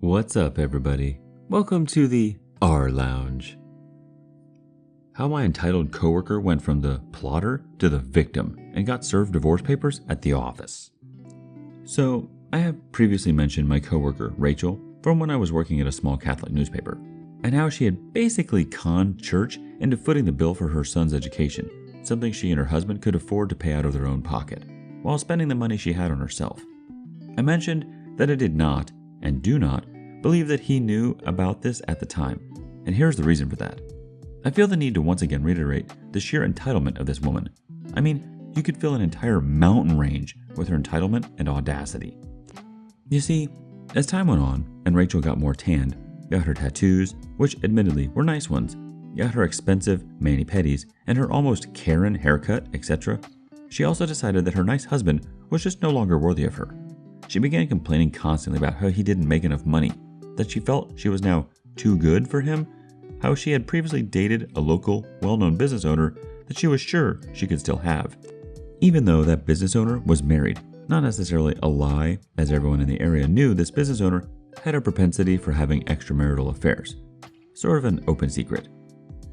What's up, everybody? Welcome to the rLounge. How my entitled coworker went from the plotter to the victim and got served divorce papers at the office. So, I have previously mentioned my coworker, Rachel, from when I was working at a small Catholic newspaper, and how she had basically conned church into footing the bill for her son's education, something she and her husband could afford to pay out of their own pocket, while spending the money she had on herself. I mentioned that I did not, and do not, believe that he knew about this at the time, and here's the reason for that. I feel the need to once again reiterate the sheer entitlement of this woman. I mean, you could fill an entire mountain range with her entitlement and audacity. You see, as time went on, and Rachel got more tanned, got her tattoos, which admittedly were nice ones, got her expensive mani-pedis, and her almost Karen haircut, etc., she also decided that her nice husband was just no longer worthy of her. She began complaining constantly about how he didn't make enough money, that she felt she was now too good for him, how she had previously dated a local, well-known business owner that she was sure she could still have, even though that business owner was married. Not necessarily a lie, as everyone in the area knew this business owner had a propensity for having extramarital affairs, sort of an open secret.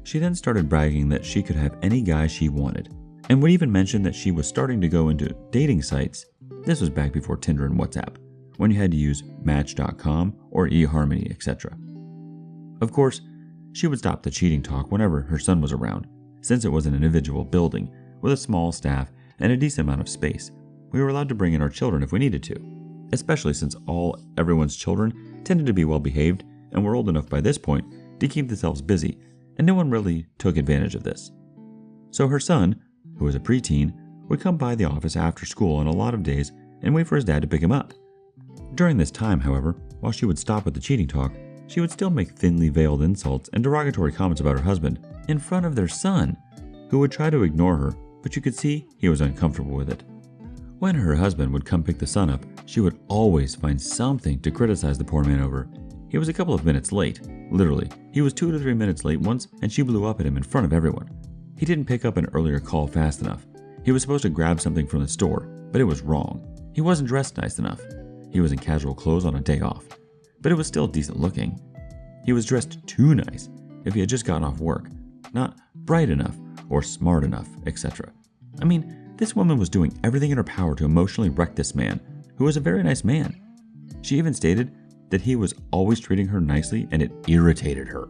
She then started bragging that she could have any guy she wanted, and would even mention that she was starting to go into dating sites. This was back before Tinder and WhatsApp, when you had to use Match.com or eHarmony, etc. Of course, she would stop the cheating talk whenever her son was around, since it was an individual building with a small staff and a decent amount of space. We were allowed to bring in our children if we needed to, especially since everyone's children tended to be well behaved and were old enough by this point to keep themselves busy, and no one really took advantage of this. So her son, who was a preteen, would come by the office after school on a lot of days and wait for his dad to pick him up. During this time, however, while she would stop with the cheating talk, she would still make thinly veiled insults and derogatory comments about her husband in front of their son, who would try to ignore her, but you could see he was uncomfortable with it. When her husband would come pick the son up, she would always find something to criticize the poor man over. He was a couple of minutes late. Literally, he was 2 to 3 minutes late once, and she blew up at him in front of everyone. He didn't pick up an earlier call fast enough. He was supposed to grab something from the store, but it was wrong. He wasn't dressed nice enough. He was in casual clothes on a day off, but it was still decent looking. He was dressed too nice if he had just gotten off work, not bright enough or smart enough, etc. I mean, this woman was doing everything in her power to emotionally wreck this man, who was a very nice man. She even stated that he was always treating her nicely, and it irritated her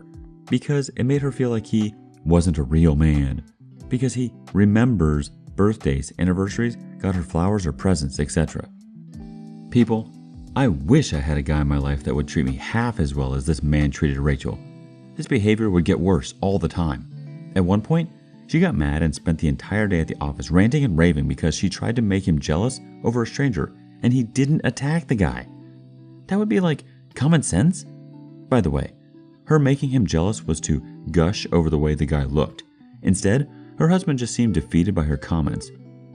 because it made her feel like he wasn't a real man, because he remembers birthdays, anniversaries, got her flowers or presents, etc. People, I wish I had a guy in my life that would treat me half as well as this man treated Rachel. His behavior would get worse all the time. At one point, she got mad and spent the entire day at the office ranting and raving because she tried to make him jealous over a stranger, and he didn't attack the guy. That would be like common sense. By the way, her making him jealous was to gush over the way the guy looked. Instead, her husband just seemed defeated by her comments.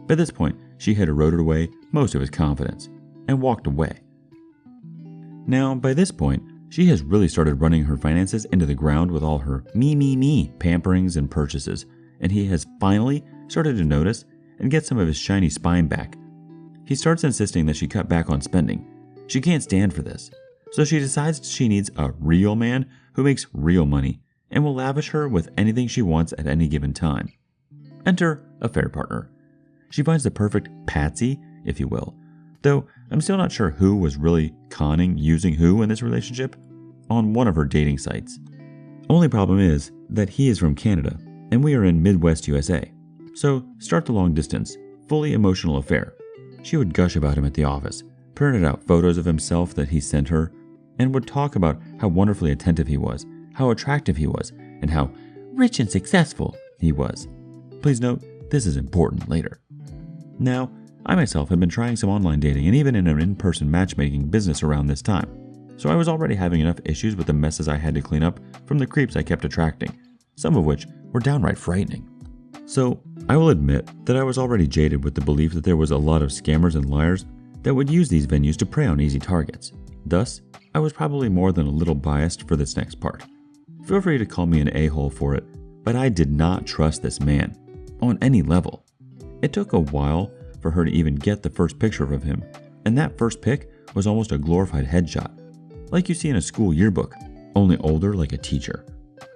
By this point, she had eroded away most of his confidence and walked away. Now, by this point, she has really started running her finances into the ground with all her me pamperings and purchases, and he has finally started to notice and get some of his shiny spine back. He starts insisting that she cut back on spending. She can't stand for this, so she decides she needs a real man who makes real money and will lavish her with anything she wants at any given time. Enter a fair partner. She finds the perfect patsy, if you will, though I'm still not sure who was really conning using who in this relationship on one of her dating sites. Only problem is that he is from Canada and we are in Midwest USA, so start the long distance, fully emotional affair. She would gush about him at the office, printed out photos of himself that he sent her, and would talk about how wonderfully attentive he was, how attractive he was, and how rich and successful he was. Please note, this is important later. Now, I myself had been trying some online dating and even in an in-person matchmaking business around this time, so I was already having enough issues with the messes I had to clean up from the creeps I kept attracting, some of which were downright frightening. So, I will admit that I was already jaded with the belief that there was a lot of scammers and liars that would use these venues to prey on easy targets. Thus, I was probably more than a little biased for this next part. Feel free to call me an a-hole for it, but I did not trust this man on any level. It took a while for her to even get the first picture of him, and that first pic was almost a glorified headshot. like you see in a school yearbook, only older like a teacher.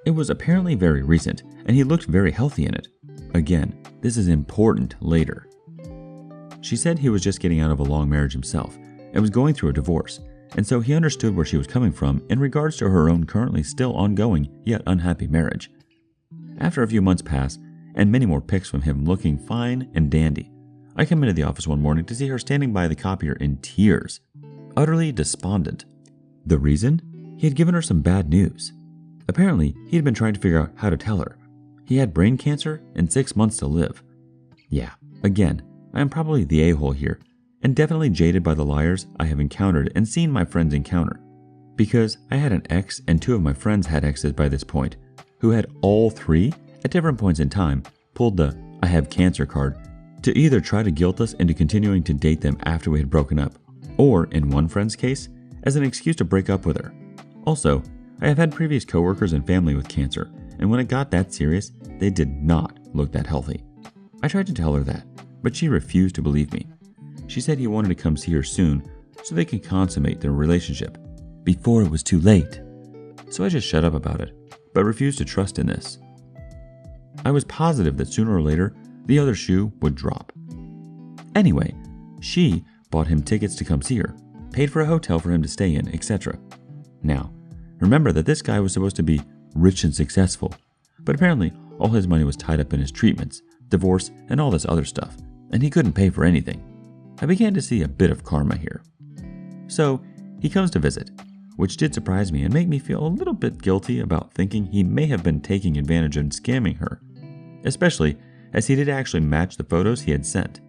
It was apparently very recent, and he looked very healthy in it. Again, this is important later. She said he was just getting out of a long marriage himself and was going through a divorce, and so he understood where she was coming from in regards to her own currently still ongoing yet unhappy marriage. After a few months passed, and many more pics from him looking fine and dandy, I come into the office one morning to see her standing by the copier in tears, utterly despondent. The reason? He had given her some bad news. Apparently, he had been trying to figure out how to tell her. He had brain cancer and 6 months to live. Yeah, again, I am probably the a-hole here, and definitely jaded by the liars I have encountered and seen my friends encounter. Because I had an ex and 2 of my friends had exes by this point, who had all 3, at different points in time, pulled the "I have cancer" card to either try to guilt us into continuing to date them after we had broken up, or, in one friend's case, as an excuse to break up with her. Also, I have had previous coworkers and family with cancer, and when it got that serious, they did not look that healthy. I tried to tell her that, but she refused to believe me. She said he wanted to come see her soon so they could consummate their relationship before it was too late. So I just shut up about it, but refused to trust in this. I was positive that sooner or later, the other shoe would drop. Anyway, she bought him tickets to come see her, paid for a hotel for him to stay in, etc. Now, remember that this guy was supposed to be rich and successful, but apparently all his money was tied up in his treatments, divorce, and all this other stuff, and he couldn't pay for anything. I began to see a bit of karma here. So, he comes to visit, which did surprise me and make me feel a little bit guilty about thinking he may have been taking advantage and scamming her, especially as he did actually match the photos he had sent.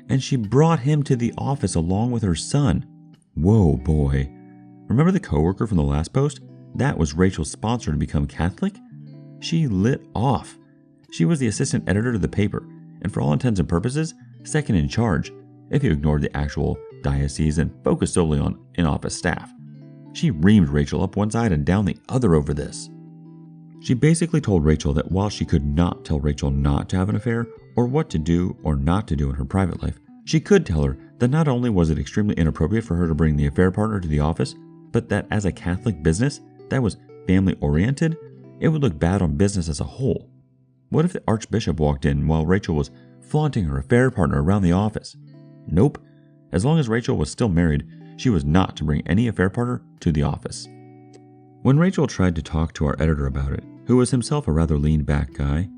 And she brought him to the office along with her son. Whoa, boy. Remember the coworker from the last post? That was Rachel's sponsor to become Catholic? She lit off. She was the assistant editor to the paper, and for all intents and purposes, second in charge, if you ignored the actual diocese and focused solely on in-office staff. She reamed Rachel up one side and down the other over this. She basically told Rachel that while she could not tell Rachel not to have an affair, or what to do or not to do in her private life, she could tell her that not only was it extremely inappropriate for her to bring the affair partner to the office, but that as a Catholic business that was family-oriented, it would look bad on business as a whole. What if the Archbishop walked in while Rachel was flaunting her affair partner around the office? Nope. As long as Rachel was still married, she was not to bring any affair partner to the office. When Rachel tried to talk to our editor about it, who was himself a rather lean-back guy,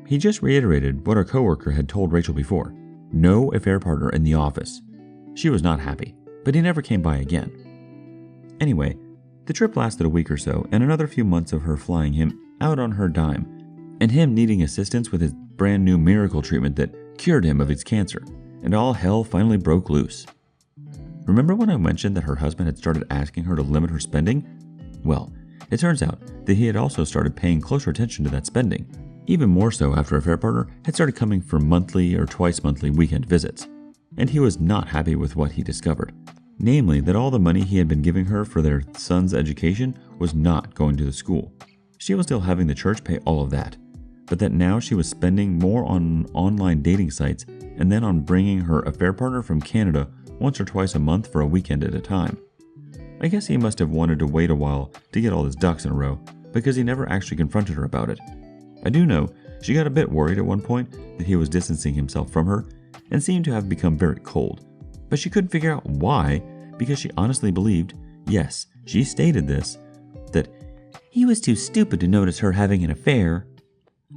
he just reiterated what our coworker had told Rachel before. No affair partner in the office. She was not happy, but he never came by again. Anyway, the trip lasted a week or so, and another few months of her flying him out on her dime, and him needing assistance with his brand new miracle treatment that cured him of his cancer, and all hell finally broke loose. Remember when I mentioned that her husband had started asking her to limit her spending? Well, it turns out that he had also started paying closer attention to that spending, even more so after affair partner had started coming for monthly or twice monthly weekend visits, and he was not happy with what he discovered. Namely, that all the money he had been giving her for their son's education was not going to the school. She was still having the church pay all of that, but that now she was spending more on online dating sites and then on bringing her affair partner from Canada once or twice a month for a weekend at a time. I guess he must have wanted to wait a while to get all his ducks in a row because he never actually confronted her about it. I do know she got a bit worried at one point that he was distancing himself from her and seemed to have become very cold, but she couldn't figure out why because she honestly believed, yes, she stated this, that he was too stupid to notice her having an affair.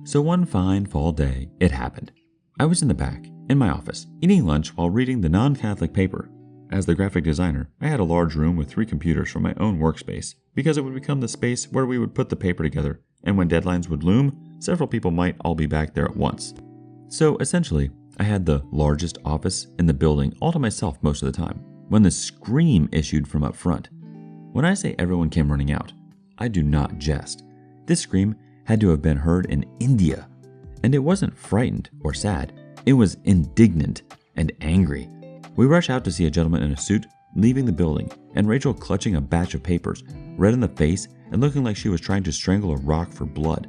So one fine fall day, it happened. I was in the back, in my office, eating lunch while reading the non-Catholic paper. As the graphic designer, I had a large room with 3 computers for my own workspace because it would become the space where we would put the paper together, and when deadlines would loom, several people might all be back there at once. So essentially, I had the largest office in the building all to myself most of the time, when the scream issued from up front. When I say everyone came running out, I do not jest. This scream had to have been heard in India, and it wasn't frightened or sad. It was indignant and angry. We rush out to see a gentleman in a suit leaving the building, and Rachel clutching a batch of papers, red in the face and looking like she was trying to strangle a rock for blood.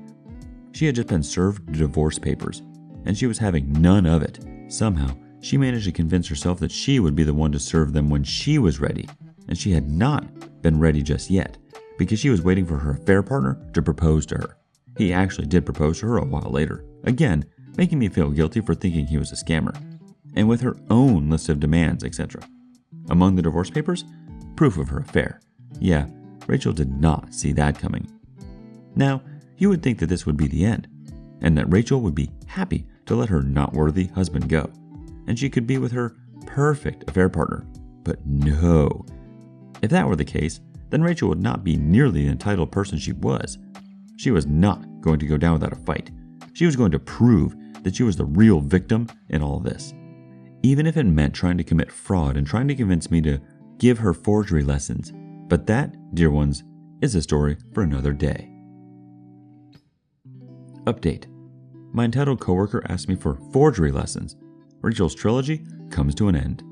She had just been served divorce papers, and she was having none of it. Somehow, she managed to convince herself that she would be the one to serve them when she was ready, and she had not been ready just yet because she was waiting for her affair partner to propose to her. He actually did propose to her a while later, again making me feel guilty for thinking he was a scammer, and with her own list of demands, etc. Among the divorce papers, proof of her affair. Yeah, Rachel did not see that coming. Now, you would think that this would be the end, and that Rachel would be happy to let her not worthy husband go, and she could be with her perfect affair partner. But no. If that were the case, then Rachel would not be nearly the entitled person she was. She was not going to go down without a fight. She was going to prove that she was the real victim in all of this. Even if it meant trying to commit fraud and trying to convince me to give her forgery lessons. But that, dear ones, is a story for another day. Update. My entitled coworker asked me for forgery lessons. Rachel's trilogy comes to an end.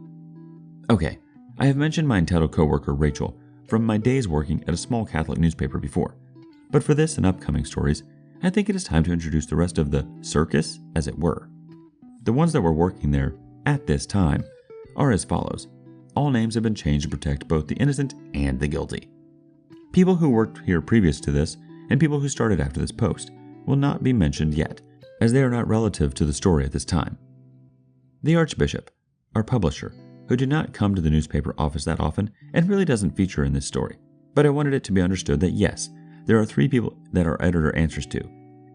Okay, I have mentioned my entitled coworker Rachel from my days working at a small Catholic newspaper before. But for this and upcoming stories, I think it is time to introduce the rest of the circus, as it were. The ones that were working there at this time are as follows. All names have been changed to protect both the innocent and the guilty. People who worked here previous to this and people who started after this post will not be mentioned yet, as they are not relative to the story at this time. The Archbishop, our publisher, who did not come to the newspaper office that often and really doesn't feature in this story, but I wanted it to be understood that yes, there are 3 people that our editor answers to,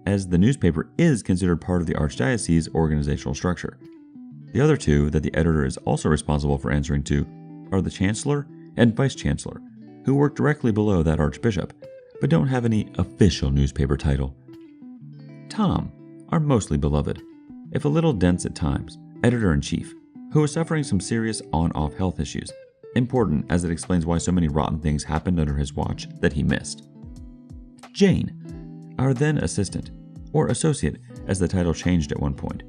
as the newspaper is considered part of the Archdiocese organizational structure. The other 2 that the editor is also responsible for answering to are the Chancellor and Vice Chancellor, who work directly below that Archbishop, but don't have any official newspaper title. Tom, our mostly beloved, if a little dense at times, editor-in-chief, who is suffering some serious on-off health issues, important as it explains why so many rotten things happened under his watch that he missed. Jane, our then assistant, or associate as the title changed at one point,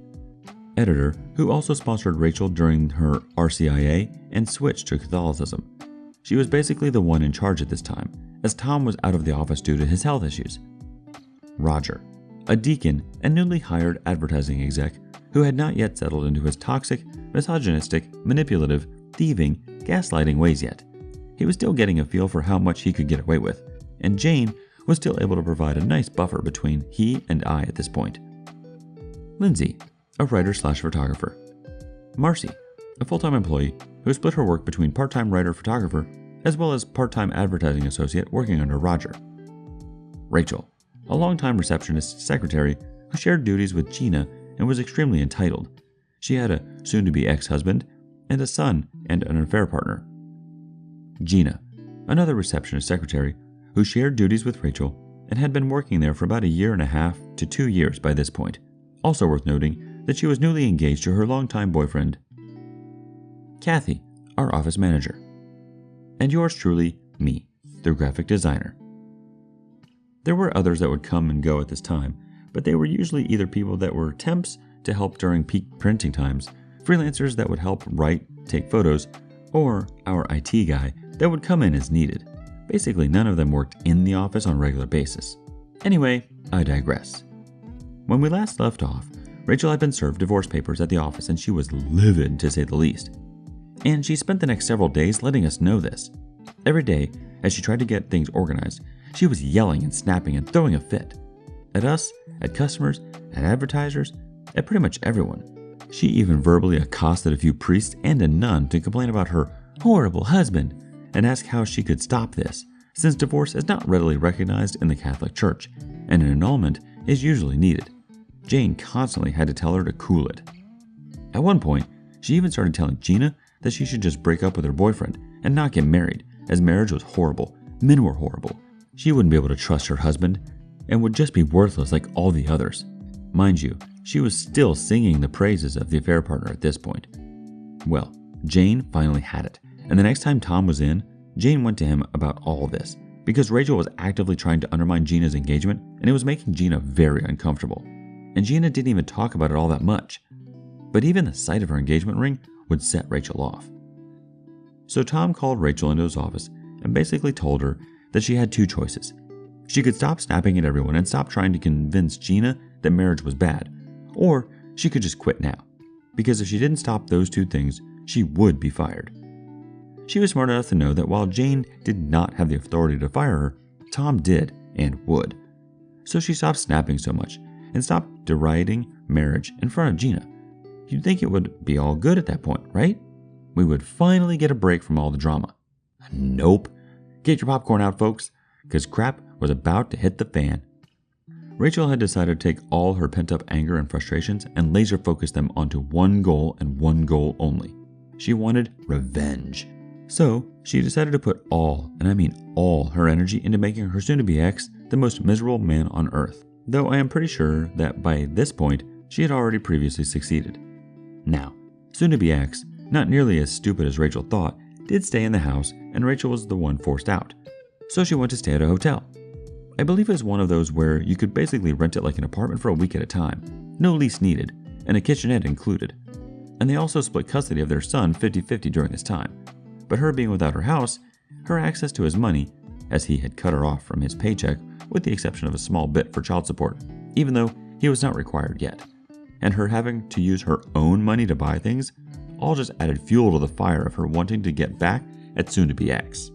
editor who also sponsored Rachel during her RCIA and switched to Catholicism. She was basically the one in charge at this time, as Tom was out of the office due to his health issues. Roger, a deacon and newly hired advertising exec who had not yet settled into his toxic, misogynistic, manipulative, thieving, gaslighting ways yet. He was still getting a feel for how much he could get away with, and Jane was still able to provide a nice buffer between he and I at this point. Lindsay, a writer/photographer. Marcy, a full-time employee who split her work between part-time writer-photographer as well as part-time advertising associate working under Roger. Rachel, a long-time receptionist secretary who shared duties with Gina and was extremely entitled. She had a soon-to-be ex-husband and a son and an affair partner. Gina, another receptionist secretary who shared duties with Rachel and had been working there for about 1.5 to 2 years by this point. Also worth noting that she was newly engaged to her longtime boyfriend. Kathy, our office manager. And yours truly, me, the graphic designer. There were others that would come and go at this time, but they were usually either people that were temps to help during peak printing times, freelancers that would help write, take photos, or our IT guy that would come in as needed. Basically, none of them worked in the office on a regular basis. Anyway, I digress. When we last left off, Rachel had been served divorce papers at the office and she was livid to say the least. And she spent the next several days letting us know this. Every day, as she tried to get things organized, she was yelling and snapping and throwing a fit. At us, at customers, at advertisers, at pretty much everyone. She even verbally accosted a few priests and a nun to complain about her horrible husband and ask how she could stop this, since divorce is not readily recognized in the Catholic Church, and an annulment is usually needed. Jane constantly had to tell her to cool it. At one point, she even started telling Gina that she should just break up with her boyfriend and not get married, as marriage was horrible, men were horrible. She wouldn't be able to trust her husband, and would just be worthless like all the others. Mind you, she was still singing the praises of the affair partner at this point. Well, Jane finally had it, and the next time Tom was in, Jane went to him about all this, because Rachel was actively trying to undermine Gina's engagement, and it was making Gina very uncomfortable. And Gina didn't even talk about it all that much. But even the sight of her engagement ring would set Rachel off. So Tom called Rachel into his office and basically told her that she had 2 choices. She could stop snapping at everyone and stop trying to convince Gina that marriage was bad, or she could just quit now, because if she didn't stop those 2 things, she would be fired. She was smart enough to know that while Jane did not have the authority to fire her, Tom did and would. So she stopped snapping so much and stopped deriding marriage in front of Gina. You'd think it would be all good at that point, right? We would finally get a break from all the drama. Nope. Get your popcorn out, folks, because crap was about to hit the fan. Rachel had decided to take all her pent-up anger and frustrations and laser focus them onto one goal and one goal only. She wanted revenge. So she decided to put all, and I mean all, her energy into making her soon-to-be ex the most miserable man on earth, though I am pretty sure that by this point she had already previously succeeded. Now, soon-to-be ex, not nearly as stupid as Rachel thought, did stay in the house, and Rachel was the one forced out. So she went to stay at a hotel. I believe it was one of those where you could basically rent it like an apartment for a week at a time, no lease needed, and a kitchenette included. And they also split custody of their son 50-50 during this time. But her being without her house, her access to his money, as he had cut her off from his paycheck with the exception of a small bit for child support, even though he was not required yet, and her having to use her own money to buy things, all just added fuel to the fire of her wanting to get back at soon-to-be ex.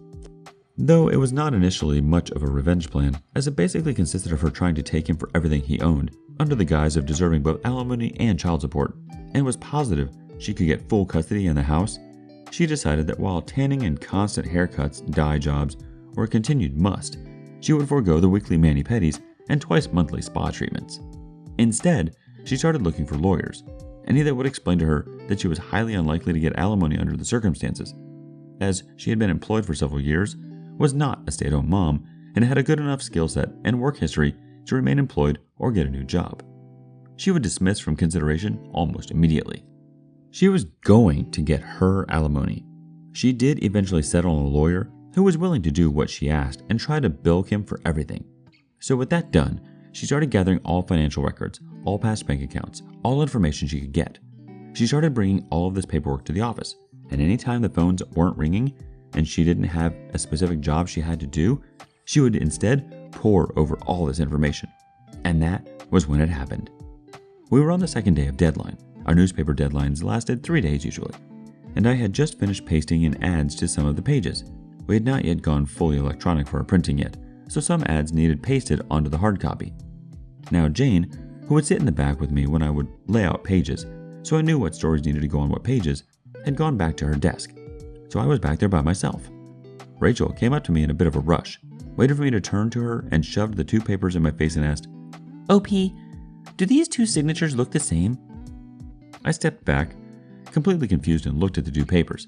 Though it was not initially much of a revenge plan, as it basically consisted of her trying to take him for everything he owned, under the guise of deserving both alimony and child support, and was positive she could get full custody in the house, she decided that while tanning and constant haircuts, dye jobs were a continued must, she would forego the weekly mani-pedis and twice-monthly spa treatments. Instead, she started looking for lawyers, any that would explain to her that she was highly unlikely to get alimony under the circumstances, as she had been employed for several years, was not a stay-at-home mom, and had a good enough skill set and work history to remain employed or get a new job. She would dismiss from consideration almost immediately. She was going to get her alimony. She did eventually settle on a lawyer who was willing to do what she asked and try to bilk him for everything. So with that done, she started gathering all financial records, all past bank accounts, all information she could get. She started bringing all of this paperwork to the office, and anytime the phones weren't ringing and she didn't have a specific job she had to do, she would instead pore over all this information. And that was when it happened. We were on the second day of deadline. Our newspaper deadlines lasted 3 days usually, and I had just finished pasting in ads to some of the pages. We had not yet gone fully electronic for our printing yet, so some ads needed pasted onto the hard copy. Now Jane, who would sit in the back with me when I would lay out pages, so I knew what stories needed to go on what pages, had gone back to her desk, so I was back there by myself. Rachel came up to me in a bit of a rush, waited for me to turn to her, and shoved the 2 papers in my face and asked, "OP, do these 2 signatures look the same?" I stepped back, completely confused, and looked at the 2 papers.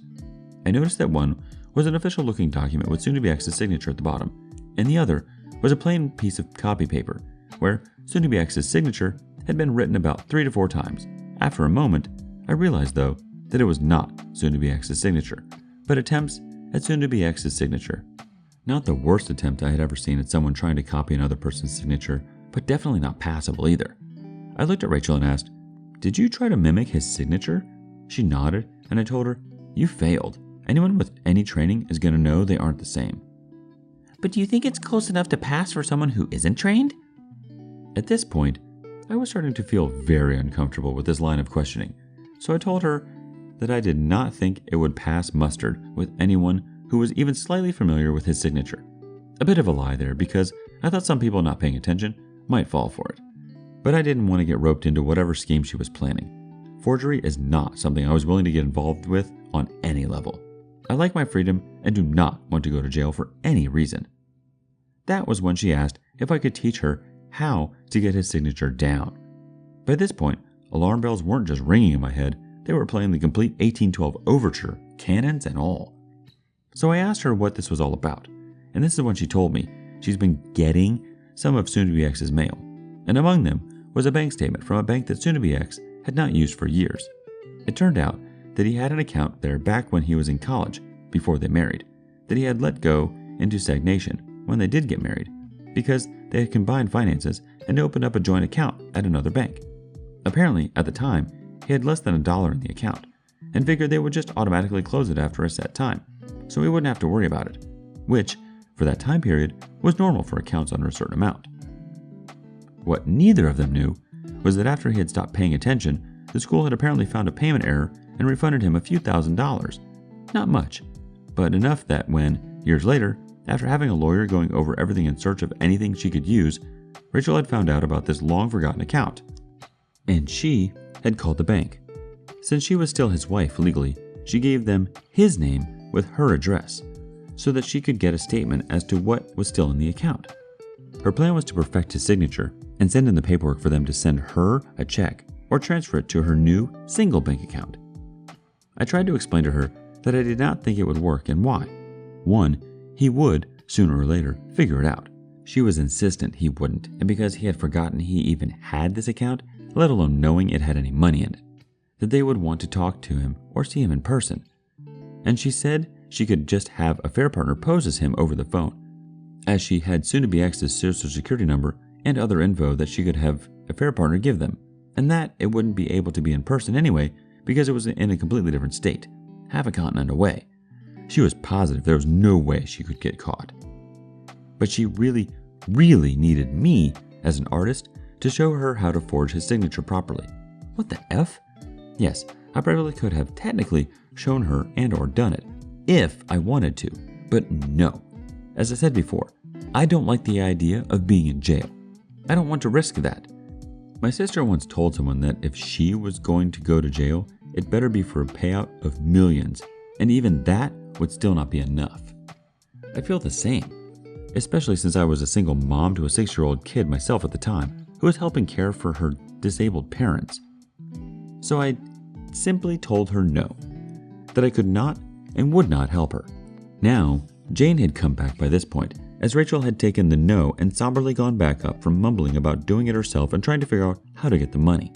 I noticed that one was an official-looking document with soon-to-be-ex's signature at the bottom, and the other was a plain piece of copy paper, where soon-to-be-ex's signature had been written about 3 to 4 times. After a moment, I realized, though, that it was not soon-to-be-ex's signature, but attempts at soon-to-be-ex's signature. Not the worst attempt I had ever seen at someone trying to copy another person's signature, but definitely not passable either. I looked at Rachel and asked, "Did you try to mimic his signature?" She nodded, and I told her, "You failed. Anyone with any training is going to know they aren't the same." "But do you think it's close enough to pass for someone who isn't trained?" At this point, I was starting to feel very uncomfortable with this line of questioning, so I told her that I did not think it would pass mustard with anyone who was even slightly familiar with his signature. A bit of a lie there, because I thought some people not paying attention might fall for it. But I didn't want to get roped into whatever scheme she was planning. Forgery is not something I was willing to get involved with on any level. I like my freedom and do not want to go to jail for any reason. That was when she asked if I could teach her how to get his signature down. By this point, alarm bells weren't just ringing in my head, they were playing the complete 1812 overture, cannons and all. So I asked her what this was all about, and this is when she told me she's been getting some of soon-to-be-ex's mail, and among them was a bank statement from a bank that soon-to-be-ex had not used for years. It turned out that he had an account there back when he was in college, before they married, that he had let go into stagnation when they did get married, because they had combined finances and opened up a joint account at another bank. Apparently, at the time, he had less than $1 in the account, and figured they would just automatically close it after a set time, so he wouldn't have to worry about it, which, for that time period, was normal for accounts under a certain amount. What neither of them knew was that after he had stopped paying attention, the school had apparently found a payment error and refunded him a few $1,000s. Not much, but enough that when, years later, after having a lawyer going over everything in search of anything she could use, Rachel had found out about this long-forgotten account. And she had called the bank. Since she was still his wife legally, she gave them his name with her address, so that she could get a statement as to what was still in the account. Her plan was to perfect his signature and send in the paperwork for them to send her a check or transfer it to her new single bank account. I tried to explain to her that I did not think it would work and why. One, he would, sooner or later, figure it out. She was insistent he wouldn't, and because he had forgotten he even had this account, let alone knowing it had any money in it, that they would want to talk to him or see him in person. And she said she could just have a fair partner pose as him over the phone, as she had soon-to-be ex's social security number and other info that she could have a fair partner give them, and that it wouldn't be able to be in person anyway because it was in a completely different state, half a continent away. She was positive there was no way she could get caught. But she really, really needed me as an artist to show her how to forge his signature properly. What the F? Yes, I probably could have technically shown her and or done it if I wanted to, but no. As I said before, I don't like the idea of being in jail. I don't want to risk that. My sister once told someone that if she was going to go to jail, it better be for a payout of millions, and even that would still not be enough. I feel the same, especially since I was a single mom to a 6-year-old kid myself at the time, who was helping care for her disabled parents. So I simply told her no, that I could not and would not help her. Now, Jane had come back by this point, as Rachel had taken the no and somberly gone back up from mumbling about doing it herself and trying to figure out how to get the money.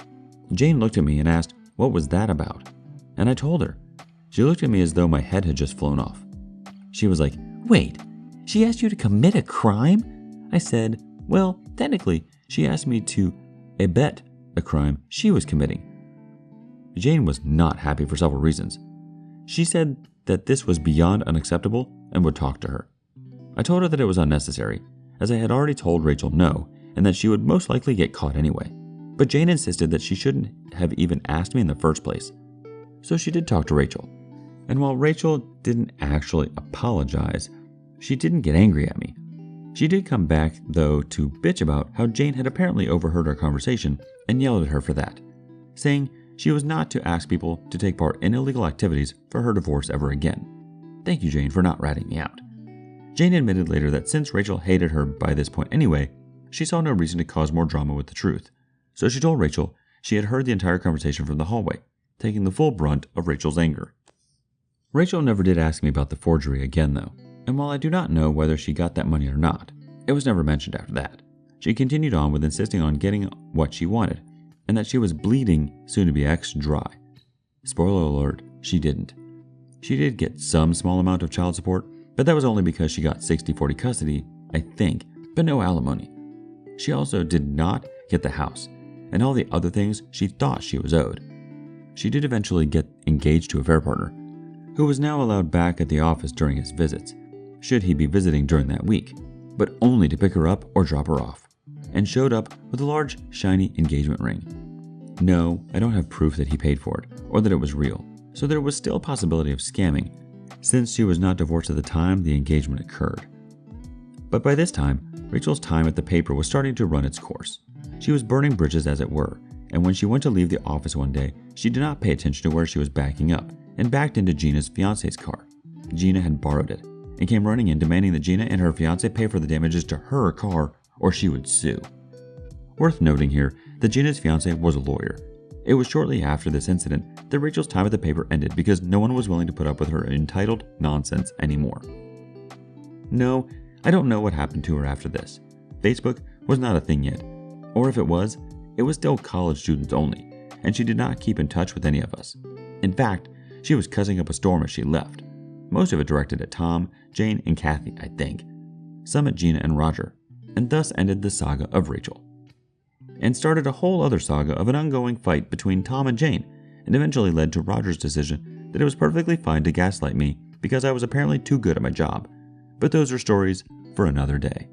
Jane looked at me and asked, what was that about? And I told her. She looked at me as though my head had just flown off. She was like, wait, she asked you to commit a crime? I said, well, technically, she asked me to abet a crime she was committing. Jane was not happy for several reasons. She said that this was beyond unacceptable and would talk to her. I told her that it was unnecessary, as I had already told Rachel no, and that she would most likely get caught anyway. But Jane insisted that she shouldn't have even asked me in the first place. So she did talk to Rachel. And while Rachel didn't actually apologize, she didn't get angry at me. She did come back, though, to bitch about how Jane had apparently overheard our conversation and yelled at her for that, saying she was not to ask people to take part in illegal activities for her divorce ever again. Thank you, Jane, for not ratting me out. Jane admitted later that since Rachel hated her by this point anyway, she saw no reason to cause more drama with the truth. So she told Rachel she had heard the entire conversation from the hallway, taking the full brunt of Rachel's anger. Rachel never did ask me about the forgery again, though, and while I do not know whether she got that money or not, it was never mentioned after that. She continued on with insisting on getting what she wanted, and that she was bleeding soon-to-be-ex dry. Spoiler alert, she didn't. She did get some small amount of child support, but that was only because she got 60-40 custody, I think, but no alimony. She also did not get the house, and all the other things she thought she was owed. She did eventually get engaged to a fair partner, who was now allowed back at the office during his visits, should he be visiting during that week, but only to pick her up or drop her off, and showed up with a large, shiny engagement ring. No, I don't have proof that he paid for it, or that it was real, so there was still a possibility of scamming, since she was not divorced at the time the engagement occurred. But by this time, Rachel's time at the paper was starting to run its course. She was burning bridges, as it were, and when she went to leave the office one day, she did not pay attention to where she was backing up, and backed into Gina's fiancé's car. Gina had borrowed it, and came running in demanding that Gina and her fiancé pay for the damages to her car, or she would sue. Worth noting here that Gina's fiancé was a lawyer. It was shortly after this incident that Rachel's time at the paper ended because no one was willing to put up with her entitled nonsense anymore. No, I don't know what happened to her after this. Facebook was not a thing yet, or if it was still college students only, and she did not keep in touch with any of us. In fact, she was cussing up a storm as she left, most of it directed at Tom, Jane, and Kathy, I think, some at Gina and Roger, and thus ended the saga of Rachel. And started a whole other saga of an ongoing fight between Tom and Jane, and eventually led to Roger's decision that it was perfectly fine to gaslight me because I was apparently too good at my job. But those are stories for another day.